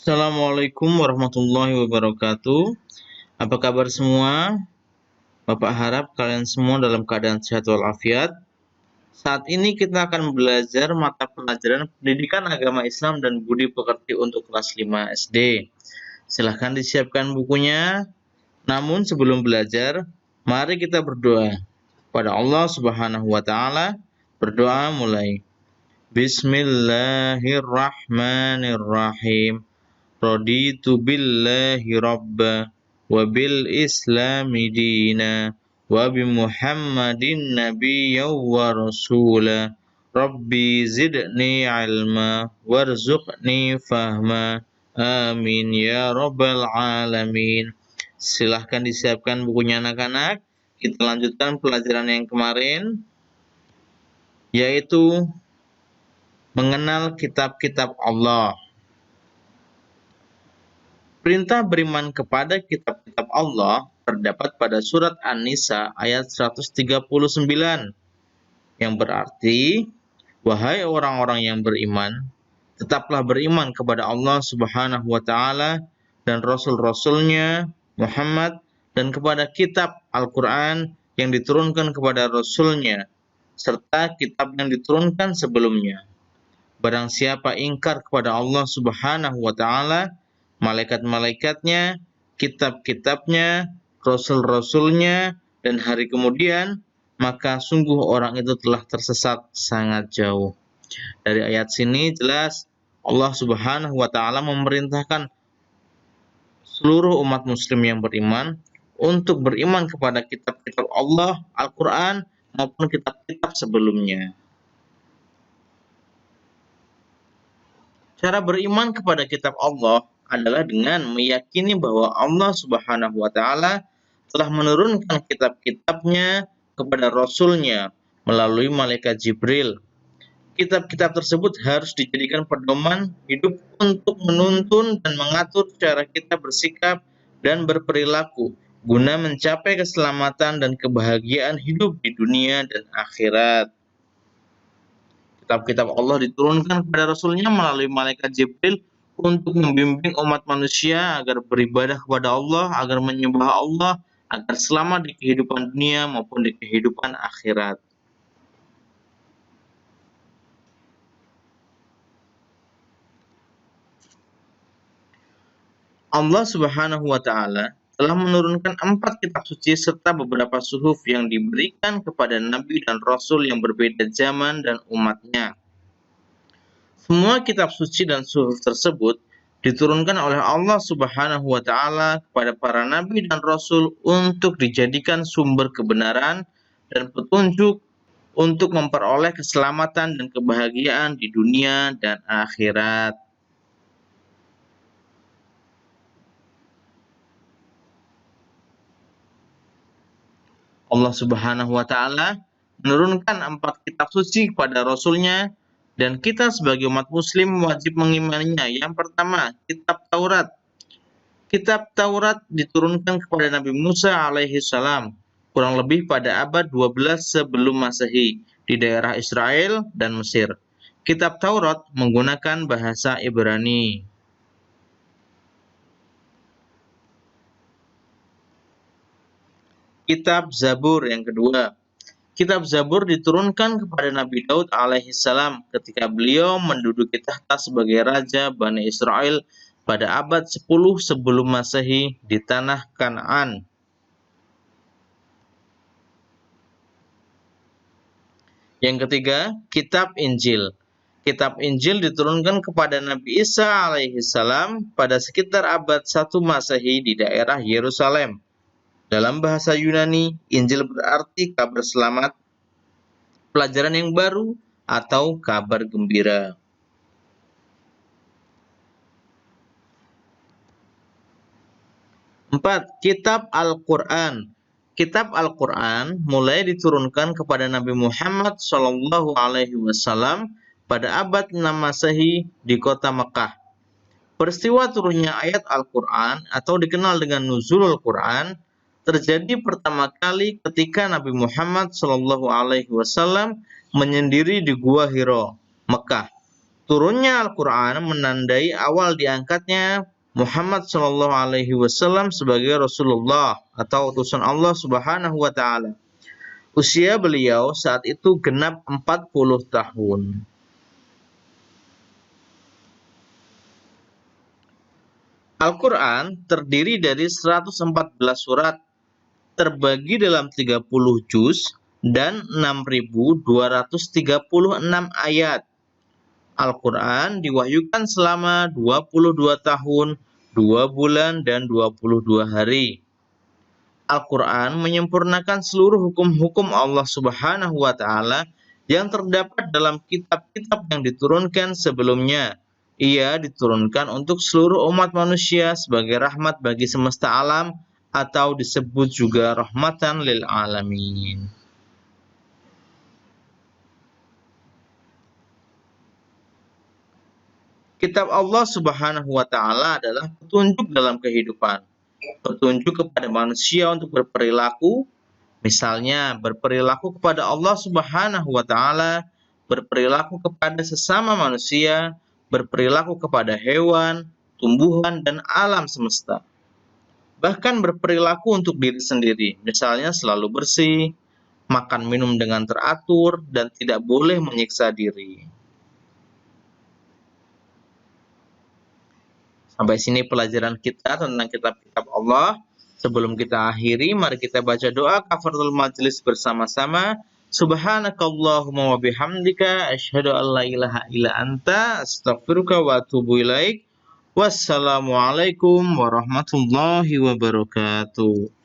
Assalamualaikum warahmatullahi wabarakatuh. Apa kabar semua? Bapak harap kalian semua dalam keadaan sehat walafiat. Saat ini kita akan belajar mata pelajaran Pendidikan Agama Islam dan Budi Pekerti untuk kelas 5 SD. Silahkan disiapkan bukunya. Namun sebelum belajar, mari kita berdoa pada Allah Subhanahu wa taala. Berdoa mulai. Bismillahirrahmanirrahim. Raditu billahi rabba wa bil islami dina wa bi muhammadin nabiyya wa rasula rabbi zidni ilma warzuqni fahma amin ya rabbal alamin. Silahkan disiapkan bukunya anak-anak. Kita lanjutkan pelajaran yang kemarin, yaitu mengenal kitab-kitab Allah. Perintah beriman kepada kitab-kitab Allah terdapat pada surat An-Nisa ayat 139, yang berarti, wahai orang-orang yang beriman, tetaplah beriman kepada Allah Subhanahu wa taala dan rasul-rasulnya Muhammad, dan kepada kitab Al-Quran yang diturunkan kepada rasulnya, serta kitab yang diturunkan sebelumnya. Barang siapa ingkar kepada Allah Subhanahu wa taala, malaikat-malaikatnya, kitab-kitabnya, rasul-rasulnya, dan hari kemudian, maka sungguh orang itu telah tersesat sangat jauh. Dari ayat sini jelas Allah Subhanahu wa taala memerintahkan seluruh umat muslim yang beriman untuk beriman kepada kitab-kitab Allah, Al-Quran, maupun kitab-kitab sebelumnya. Cara beriman kepada kitab Allah adalah dengan meyakini bahwa Allah Subhanahu wa taala telah menurunkan kitab-kitabnya kepada rasulnya melalui malaikat Jibril. Kitab-kitab tersebut harus dijadikan pedoman hidup untuk menuntun dan mengatur cara kita bersikap dan berperilaku guna mencapai keselamatan dan kebahagiaan hidup di dunia dan akhirat. Kitab-kitab Allah diturunkan kepada rasulnya melalui malaikat Jibril untuk membimbing umat manusia agar beribadah kepada Allah, agar menyembah Allah, agar selamat di kehidupan dunia maupun di kehidupan akhirat. Allah Subhanahu wa taala telah menurunkan 4 kitab suci serta beberapa suhuf yang diberikan kepada nabi dan rasul yang berbeda zaman dan umatnya. Semua kitab suci dan suhuf tersebut diturunkan oleh Allah Subhanahu wa taala kepada para nabi dan rasul untuk dijadikan sumber kebenaran dan petunjuk untuk memperoleh keselamatan dan kebahagiaan di dunia dan akhirat. Allah Subhanahu wa taala menurunkan 4 kitab suci kepada rasulnya, dan kita sebagai umat muslim wajib mengimaninya. Yang pertama, kitab Taurat. Kitab Taurat diturunkan kepada Nabi Musa alaihi salam kurang lebih pada abad 12 sebelum Masehi di daerah Israel dan Mesir. Kitab Taurat menggunakan bahasa Ibrani. Kitab Zabur yang kedua. Kitab Zabur diturunkan kepada Nabi Daud alaihi salam ketika beliau menduduki tahta sebagai raja Bani Israel pada abad 10 sebelum Masehi di tanah Kanaan. Yang ketiga, kitab Injil. Kitab Injil diturunkan kepada Nabi Isa alaihi salam pada sekitar abad 1 Masehi di daerah Yerusalem. Dalam bahasa Yunani, Injil berarti kabar selamat, pelajaran yang baru, atau kabar gembira. Empat, kitab Al-Quran. Kitab Al-Quran mulai diturunkan kepada Nabi Muhammad SAW pada abad 6 Masehi di kota Mekah. Peristiwa turunnya ayat Al-Quran atau dikenal dengan Nuzulul Quran terjadi pertama kali ketika Nabi Muhammad SAW menyendiri di Gua Hiro, Mekah. Turunnya Al-Quran menandai awal diangkatnya Muhammad Shallallahu Alaihi Wasallam sebagai Rasulullah atau utusan Allah Subhanahu Wa Taala. Usia beliau saat itu genap 40 tahun. Al-Quran terdiri dari 114 surat, terbagi dalam 30 juz dan 6.236 ayat. Al-Quran diwahyukan selama 22 tahun, 2 bulan, dan 22 hari. Al-Quran menyempurnakan seluruh hukum-hukum Allah Subhanahu wa Ta'ala yang terdapat dalam kitab-kitab yang diturunkan sebelumnya. Ia diturunkan untuk seluruh umat manusia sebagai rahmat bagi semesta alam, atau disebut juga rahmatan lil alamin. Kitab Allah Subhanahu wa Ta'ala adalah petunjuk dalam kehidupan, petunjuk kepada manusia untuk berperilaku, misalnya berperilaku kepada Allah Subhanahu wa Ta'ala, berperilaku kepada sesama manusia, berperilaku kepada hewan, tumbuhan, dan alam semesta. Bahkan berperilaku untuk diri sendiri, misalnya selalu bersih, makan minum dengan teratur, dan tidak boleh menyiksa diri. Sampai sini pelajaran kita tentang kitab-kitab Allah. Sebelum kita akhiri, mari kita baca doa kafaratul majelis bersama-sama. Subhanakallahumma wa bihamdika asyhadu an la ilaha illa anta astaghfiruka wa atubu ilaik. Wassalamualaikum warahmatullahi wabarakatuh.